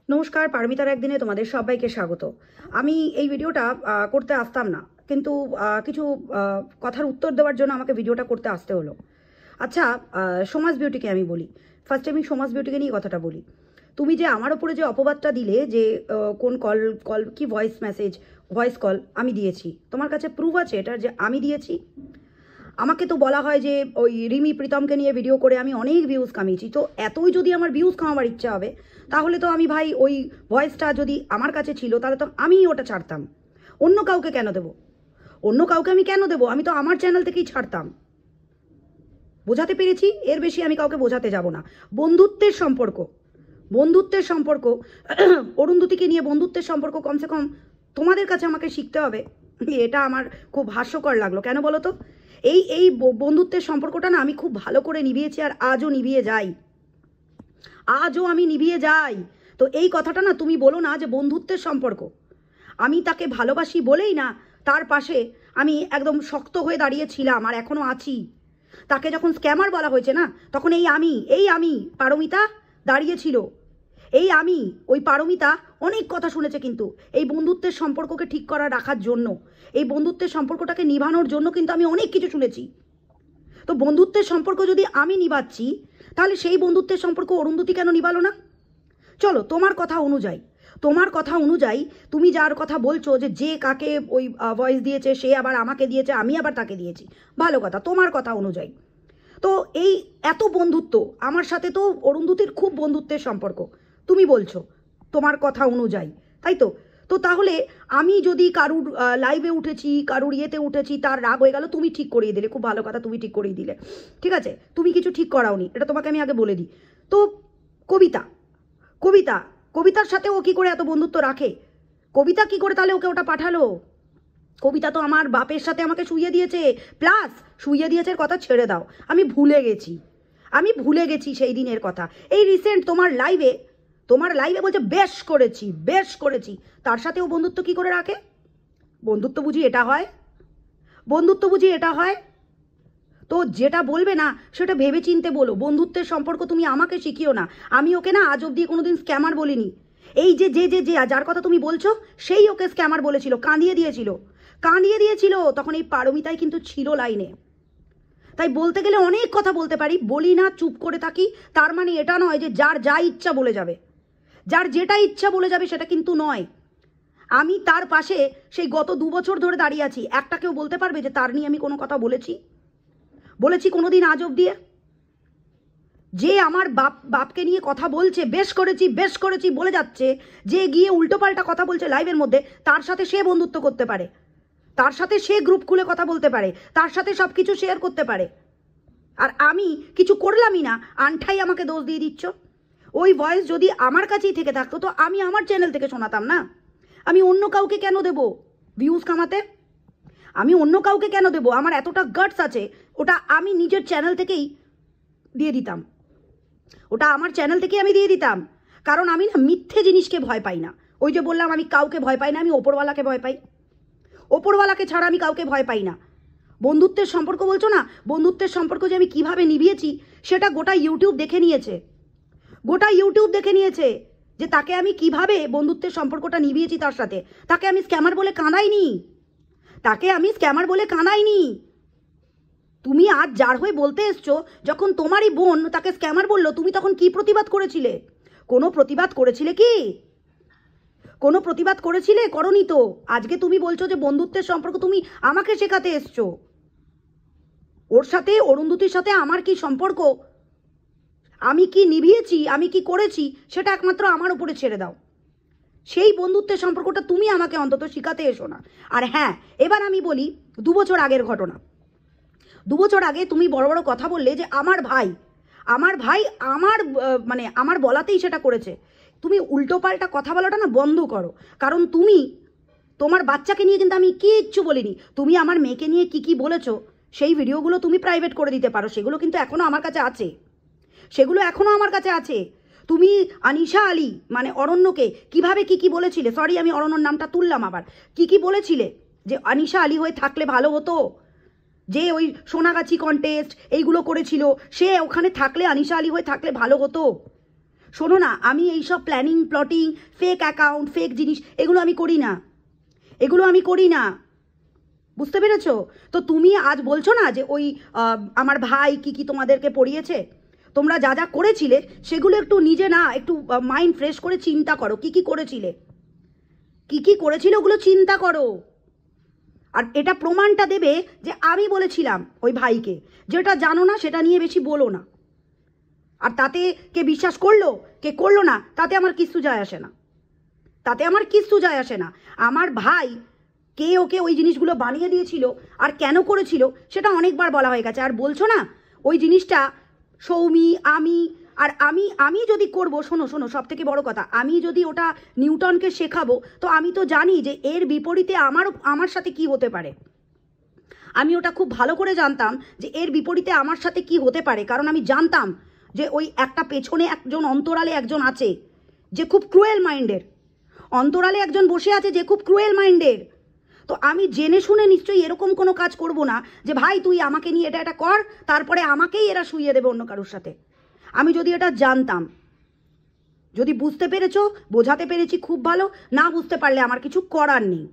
নমস্কার, পারমিতার একদিনে তোমাদের সবাইকে স্বাগত। আমি এই ভিডিওটা করতে আসতাম না, কিন্তু কিছু কথার উত্তর দেওয়ার জন্য আমাকে ভিডিওটা করতে আসতে হলো। আচ্ছা, সমাজ বিউটিকে আমি বলি, ফার্স্টে আমি সমাজ বিউটিকে নিয়ে কথাটা বলি। তুমি যে আমার ওপরে যে অপবাদটা দিলে যে কোন কল কল কি ভয়েস কল আমি দিয়েছি, তোমার কাছে প্রুফ আছে এটার যে আমি দিয়েছি? আমাকে তো বলা হয় যে ওই রিমি প্রীতমকে নিয়ে ভিডিও করে আমি অনেক ভিউজ কামিয়েছি। তো এতই যদি আমার ভিউজ কামাবার ইচ্ছা হবে, তাহলে তো আমি ভাই ওই ভয়েসটা যদি আমার কাছে ছিল তাহলে তো আমিই ওটা ছাড়তাম। অন্য কাউকে কেন দেবো? অন্য কাউকে আমি কেন দেবো? আমি তো আমার চ্যানেল থেকেই ছাড়তাম। বোঝাতে পেরেছি? এর বেশি আমি কাউকে বোঝাতে যাব না। বন্ধুত্বের সম্পর্ক, বন্ধুত্বের সম্পর্ক অরুন্ধতিকে নিয়ে বন্ধুত্বের সম্পর্ক কমসে কম তোমাদের কাছে আমাকে শিখতে হবে। এটা আমার খুব হাস্যকর লাগলো। কেন বলো তো? এই এই বন্ধুত্বের সম্পর্কটা না আমি খুব ভালো করে নিভিয়েছি, আর আজও নিভিয়ে যাই, আজও আমি নিভিয়ে যাই। তো এই কথাটা না তুমি বলো না যে বন্ধুত্বের সম্পর্ক। আমি তাকে ভালোবাসি বলেই না তার পাশে আমি একদম শক্ত হয়ে দাঁড়িয়েছিলাম, আর এখনও আছি। তাকে যখন স্ক্যামার বলা হয়েছে না, তখন এই আমি পারমিতা দাঁড়িয়েছিল। আমি ওই পারমিতা অনেক কথা শুনেছে, কিন্তু এই বন্ধুত্বের সম্পর্ককে ঠিক করা রাখার জন্য, এই বন্ধুত্বের সম্পর্কটাকে নিভানোর জন্য কিন্তু আমি অনেক কিছু শুনেছি। তো বন্ধুত্বের সম্পর্ক যদি আমি নিভাচ্ছি, তাহলে সেই বন্ধুত্বের সম্পর্ক অরুন্ধতী কেন নিভালো না? চলো, তোমার কথা অনুযায়ী তুমি যার কথা বলছো যে কাকে ওই ভয়েস দিয়েছে, সে আবার আমাকে দিয়েছে, আমি আবার তাকে দিয়েছি, ভালো কথা, তোমার কথা অনুযায়ী। তো এই এত বন্ধুত্ব আমার সাথে, তো অরুন্ধতির খুব বন্ধুত্বের সম্পর্ক তুমি বলছো তোমার কথা অনুযায়ী, তাই তো? তো তাহলে আমি যদি কারুর লাইভে উঠেছি, কারুর ইয়েতে উঠেছি, তার রাগ হয়ে গেল, তুমি ঠিক করিয়ে দিলে, খুব ভালো কথা, তুমি ঠিক করিয়ে দিলে, ঠিক আছে। তুমি কিছু ঠিক করাওনি, এটা তোমাকে আমি আগে বলে দিই। তো কবিতা কবিতা কবিতার সাথে ও কি করে এত বন্ধুত্ব রাখে? কবিতা কি করে তাহলে ওকে ওটা পাঠালো? কবিতা তো আমার বাপের সাথে আমাকে শুইয়ে দিয়েছে, প্লাস শুইয়ে দিয়েছে কথা ছেড়ে দাও, আমি ভুলে গেছি সেই দিনের কথা। এই রিসেন্ট তোমার লাইভে বলছে বেশ করেছি, তার সাথে ও বন্ধুত্ব কি করে রাখে? বন্ধুত্ব বুঝি এটা হয়? তো যেটা বলবে না সেটা ভেবে চিনতে বলো। বন্ধুত্বের সম্পর্ক তুমি আমাকে শিখিও না। আমি ওকে না আজ অব্দি কোনোদিন স্ক্যামার বলিনি। এই যে যার কথা তুমি বলছো, সেই ওকে স্ক্যামার বলেছিল, কাঁদিয়ে দিয়েছিল। তখন এই পারমিতাই কিন্তু ছিল লাইনে। তাই বলতে গেলে অনেক কথা বলতে পারি, বলি না, চুপ করে থাকি। তার মানে এটা নয় যে যার যা ইচ্ছা বলে যাবে, যার যেটা ইচ্ছা বলে যাবে, সেটা কিন্তু নয়। আমি তার পাশে সেই গত 2 বছর ধরে দাঁড়িয়ে আছি। একটা কেউ বলতে পারবে যে তার নিয়ে আমি কোনো কথা বলেছি কোনোদিন আজ অব্দি? যে আমার বাপকে নিয়ে কথা বলছে, বেশ করেছি বলে যাচ্ছে, যে গিয়ে উল্টোপাল্টা কথা বলছে লাইভের মধ্যে, তার সাথে সে বন্ধুত্ব করতে পারে, তার সাথে সে গ্রুপ খুলে কথা বলতে পারে, তার সাথে সব কিছু শেয়ার করতে পারে, আর আমি কিছু করলামই না, আনঠাই আমাকে দোষ দিয়ে দিচ্ছ। ওই ভয়েস যদি আমার কাছেই থেকে থাকতো তো আমি আমার চ্যানেল থেকে শোনাতাম না। আমি অন্য কাউকে কেন দেব ভিউজ কামাতে? আমার এতটা গাটস আছে, ওটা আমি নিজের চ্যানেল থেকেই দিয়ে দিতাম, আমি দিয়ে দিতাম। কারণ আমি না মিথ্যে জিনিসকে ভয় পাই না। ওই যে বললাম, আমি কাউকে ভয় পাই না, আমি ওপরওয়ালাকে ভয় পাই। ওপরওয়ালাকে ছাড়া আমি কাউকে ভয় পাই না। বন্ধুত্বের সম্পর্ক বলছো না, বন্ধুত্বের সম্পর্ক যে আমি কিভাবে নিভিয়েছি সেটা গোটা ইউটিউব দেখে নিয়েছে, যে তাকে আমি কিভাবে বন্ধুত্বের সম্পর্কটা নিভিয়েছি তার সাথে। তাকে আমি স্ক্যামার বলে কাঁদাইনি। তুমি আজ যার হয়ে বলতে এসছো, যখন তোমারই বোন তাকে স্ক্যামার বললো, তুমি তখন কি প্রতিবাদ করেছিলে? কোনো প্রতিবাদ করেছিলে? করনি তো। আজকে তুমি বলছো যে বন্ধুত্বের সম্পর্ক তুমি আমাকে শেখাতে এসছো। ওর সাথে, অরুন্ধতির সাথে আমার কি সম্পর্ক, আমি কি নিভিয়েছি, আমি কি করেছি, সেটা একমাত্র আমার উপরে ছেড়ে দাও। সেই বন্ধুত্বের সম্পর্কটা তুমি আমাকে অন্তত শিখাতে এসো না। আর হ্যাঁ, এবার আমি বলি 2 বছর আগের ঘটনা। 2 বছর আগে তুমি বড় বড় কথা বললে যে আমার ভাই আমার বলাতেই সেটা করেছে। তুমি উল্টোপাল্টা কথা বলাটা না বন্ধ করো। কারণ তোমার বাচ্চাকে নিয়ে কিন্তু আমি কিচ্ছু বলিনি। তুমি আমার মেয়েকে নিয়ে কি বলেছো, সেই ভিডিওগুলো তুমি প্রাইভেট করে দিতে পারো, সেগুলো কিন্তু এখনও আমার কাছে আছে। তুমি আনিশা আলী মানে অরণ্যকে কিভাবে কি বলেছিলে, সরি আমি অরণ্যর নামটা তুললাম আবার, কি বলেছিলে যে আনিশা আলী হয়ে থাকলে ভালো হতো, যে ওই সোনাগাছি কন্টেস্ট এইগুলো করেছিল, সে ওখানে থাকলে, আনিশা আলী হয়ে থাকলে ভালো হতো। শোনো না, আমি এইসব planning plotting fake account fake জিনিস এগুলো আমি করি না, এগুলো আমি করি না, বুঝতে পেরেছো? তো তুমি আজ বলছো না যে ওই আমার ভাই কি কি তোমাদেরকে পড়িয়েছে, তোমরা যা যা করেছিলে সেগুলো একটু নিজে না একটু মাইন্ড ফ্রেশ করে চিন্তা করো, কি কি করেছিলে, কি কি করেছিলে ওগুলো চিন্তা করো। আর এটা প্রমাণটা দেবে যে আমি বলেছিলাম ওই ভাইকে, যেটা জানো না সেটা নিয়ে বেশি বলো না। আর তাতে কে বিশ্বাস করলো কে করলো না তাতে আমার কিচ্ছু যায় আসে না, তাতে আমার কিচ্ছু যায় আসে না। আমার ভাই কে ওকে ওই জিনিসগুলো বানিয়ে দিয়েছিল আর কেন করেছিল সেটা অনেকবার বলা হয়ে গেছে। আর বলছো না ওই জিনিসটা সৌমি আমি আর আমি যদি করব, শোনো শোনো সব থেকে বড় কথা, আমি যদি ওটা নিউটনকে শেখাবো তো আমি তো জানি যে এর বিপরীতে আমার সাথে কি হতে পারে। আমি ওটা খুব ভালো করে জানতাম যে এর বিপরীতে আমার সাথে কি হতে পারে, কারণ আমি জানতাম যে ওই একটা পেছনে একজন অন্তরালে একজন আছে যে খুব ক্রুয়েল মাইন্ডের, অন্তরালে একজন বসে আছে যে খুব ক্রুয়েল মাইন্ডের। তো আমি জেনে শুনে নিশ্চয়ই এরকম কোনো কাজ করব না যে ভাই তুই আমাকে নিয়ে এটা কর, তারপরে আমাকেই এরা শুইয়ে দেবে অন্য কারোর সাথে। আমি যদি এটা জানতাম, যদি বুঝতে পেরেছো বোঝাতে পেরেছি খুব ভালো, না বুঝতে পারলে আমার কিছু করার নেই,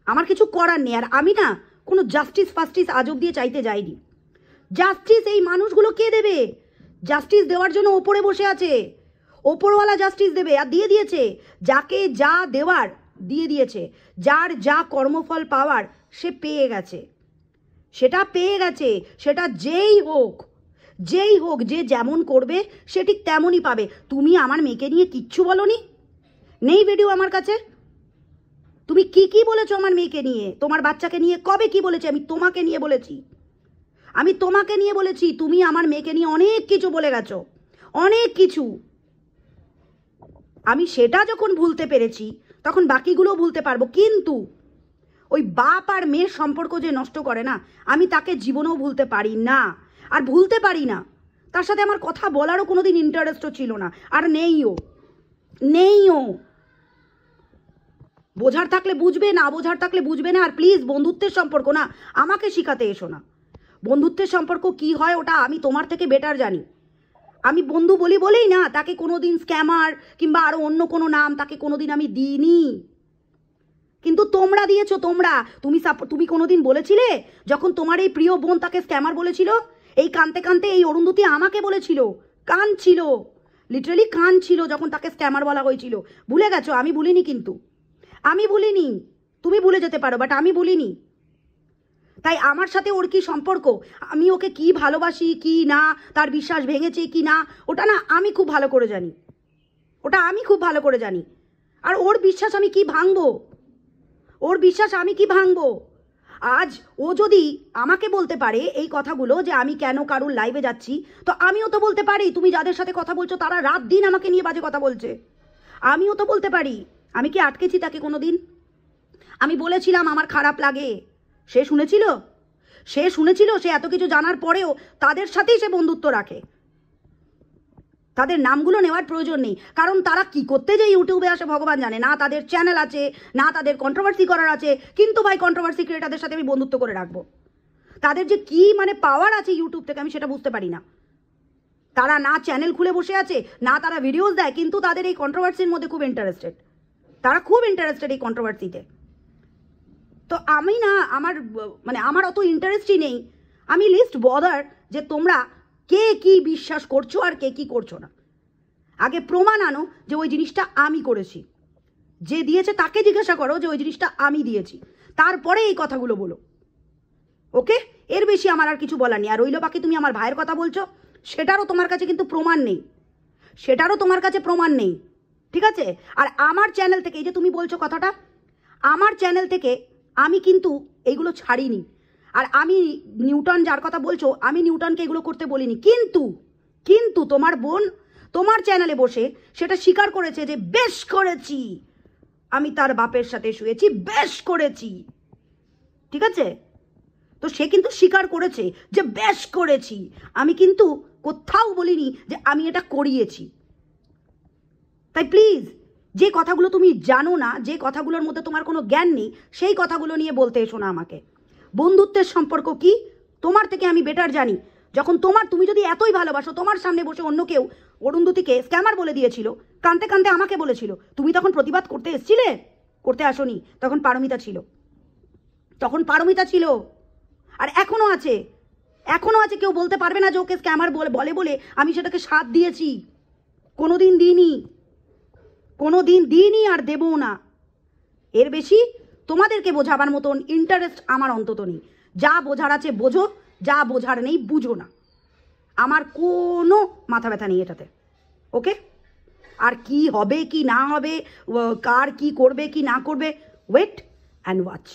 আমার কিছু করার নেই। আর আমি না কোনো জাস্টিস ফাস্টিস আজব দিয়ে চাইতে যাইনি। জাস্টিস এই মানুষগুলো কে দেবে? জাস্টিস দেওয়ার জন্য ওপরে বসে আছে, ওপরওয়ালা জাস্টিস দেবে, আর দিয়ে দিয়েছে। যাকে যা দেওয়ার দিয়ে দিয়েছে, যার যা কর্মফল পাওয়ার সে পেয়ে গেছে, সেটা পেয়ে গেছে। সেটা যেই হোক যে যেমন করবে সে ঠিক তেমনই পাবে। তুমি আমার মেয়েকে নিয়ে কিচ্ছু বলনি, নেই ভিডিও আমার কাছে। তুমি কি কি বলেছো আমার মেয়েকে নিয়ে, তোমার বাচ্চাকে নিয়ে কবে কি বলেছি? আমি তোমাকে নিয়ে বলেছি, আমি তোমাকে নিয়ে বলেছি। তুমি আমার মেয়েকে নিয়ে অনেক কিছু বলে গেছো, অনেক কিছু। আমি সেটা যখন ভুলতে পেরেছি তখন বাকিগুলোও ভুলতে পারবো। কিন্তু ওই বাপ আর মেয়ের সম্পর্ক যে নষ্ট করে না, আমি তাকে জীবনেও ভুলতে পারি না, আর ভুলতে পারি না। তার সাথে আমার কথা বলারও কোনোদিন ইন্টারেস্টও ছিল না, আর নেইও। বোঝার থাকলে বুঝবে, না বোঝার থাকলে বুঝবে না। আর প্লিজ বন্ধুত্বের সম্পর্ক না আমাকে শিখাতে এসো না। বন্ধুত্বের সম্পর্ক কি হয় ওটা আমি তোমার থেকে বেটার জানি। আমি বন্ধু বলেই না তাকে কোনোদিন স্ক্যামার কিংবা আরো অন্য কোনো নাম তাকে কোনোদিন আমি দিইনি। কিন্তু তোমরা দিয়েছো। তুমি কোনোদিন বলেছিলে যখন তোমার এই প্রিয় বোন তাকে স্ক্যামার বলেছিল, এই কানতে কানতে এই অরুন্ধতী আমাকে বলেছিল, কান ছিল, লিটারালি কান ছিল যখন তাকে স্ক্যামার বলা হয়েছিল। ভুলে গেছো? আমি ভুলিনি, কিন্তু আমি ভুলিনি। তুমি ভুলে যেতে পারো, বাট আমি ভুলিনি। তাই আমার সাথে ওর কি সম্পর্ক, আমি ওকে কি ভালোবাসি কি না, তার বিশ্বাস ভেঙেছে কি না, ওটা না আমি খুব ভালো করে জানি, ওটা আমি খুব ভালো করে জানি। আর ওর বিশ্বাস আমি কি ভাঙবো, ওর বিশ্বাস আমি কি ভাঙবো? আজ ও যদি আমাকে বলতে পারে এই কথাগুলো যে আমি কেন কারুর লাইভে যাচ্ছি, তো আমিও তো বলতে পারি তুমি যাদের সাথে কথা বলছো তারা রাত দিন আমাকে নিয়ে বাজে কথা বলছে, আমিও তো বলতে পারি। আমি কি আটকেছি তাকে কোনো দিন? আমি বলেছিলাম আমার খারাপ লাগে, সে শুনেছিল? সে এত কিছু জানার পরেও তাদের সাথেই সে বন্ধুত্ব রাখে। তাদের নামগুলো নেওয়ার প্রয়োজন নেই, কারণ তারা কি করতে যে ইউটিউবে আসে ভগবান জানে। না তাদের চ্যানেল আছে, না তাদের কন্ট্রোভার্সি করার আছে। কিন্তু ভাই কন্ট্রোভার্সি ক্রিয়েটারদের সাথে আমি বন্ধুত্ব করে রাখবো। তাদের যে কি মানে পাওয়ার আছে ইউটিউব থেকে আমি সেটা বুঝতে পারি না। তারা না চ্যানেল খুলে বসে আছে, না তারা ভিডিওস দেয়, কিন্তু তাদের এই কন্ট্রোভার্সির মধ্যে খুব ইন্টারেস্টেড। তারা খুব ইন্টারেস্টেড এই কন্ট্রোভার্সিতে। তো আমি না আমার অত ইন্টারেস্টই নেই। আমি লিস্ট বদার যে তোমরা কে কি বিশ্বাস করছো আর কে কি করছো না। আগে প্রমাণ আনো যে ওই জিনিসটা আমি করেছি। যে দিয়েছে তাকে জিজ্ঞাসা করো যে ওই জিনিসটা আমি দিয়েছি, তারপরে এই কথাগুলো বলো। ওকে, এর বেশি আমার আর কিছু বলার নেই। আর রইল বাকি, তুমি আমার ভাইয়ের কথা বলছো, সেটারও তোমার কাছে কিন্তু প্রমাণ নেই, ঠিক আছে? আর আমার চ্যানেল থেকে এই যে তুমি বলছো কথাটা, আমার চ্যানেল থেকে আমি কিন্তু এইগুলো ছাড়িনি। আর আমি নিউটন যার কথা বলছো, আমি নিউটনকে এগুলো করতে বলিনি। কিন্তু তোমার বোন তোমার চ্যানেলে বসে সেটা স্বীকার করেছে যে বেশ করেছি, আমি তার বাপের সাথে শুয়েছি, বেশ করেছি, ঠিক আছে? তো সে কিন্তু স্বীকার করেছে যে বেশ করেছি। আমি কিন্তু কোথাও বলিনি যে আমি এটা করিয়েছি। তাই প্লিজ যে কথাগুলো তুমি জানো না, যে কথাগুলোর মধ্যে তোমার কোনো জ্ঞান নেই, সেই কথাগুলো নিয়ে বলতে এসো না আমাকে। বন্ধুত্বের সম্পর্ক কি তোমার থেকে আমি বেটার জানি। যখন তুমি যদি এতই ভালোবাসো, তোমার সামনে বসে অন্য কেউ অরুন্ধতিকে স্ক্যামার বলে দিয়েছিল, কানতে কানতে আমাকে বলেছিল, তুমি তখন প্রতিবাদ করতে এসেছিলে? করতে আসোনি, তখন পারমিতা ছিল, আর এখনো আছে। কেউ বলতে পারবে না যে ওকে স্ক্যামার বলে বলে আমি সেটাকে সাথ দিয়েছি। কোনোদিন দিইনি আর দেবও না। এর বেশি তোমাদেরকে বোঝাবার মতন ইন্টারেস্ট আমার অন্তত নেই। যা বোঝার আছে বোঝো, যা বোঝার নেই বুঝো না। আমার কোনো মাথা ব্যথা নেই এটাতে। ওকে? আর কি হবে কি না হবে, কার কি করবে কি না করবে, ওয়েট অ্যান্ড ওয়াচ।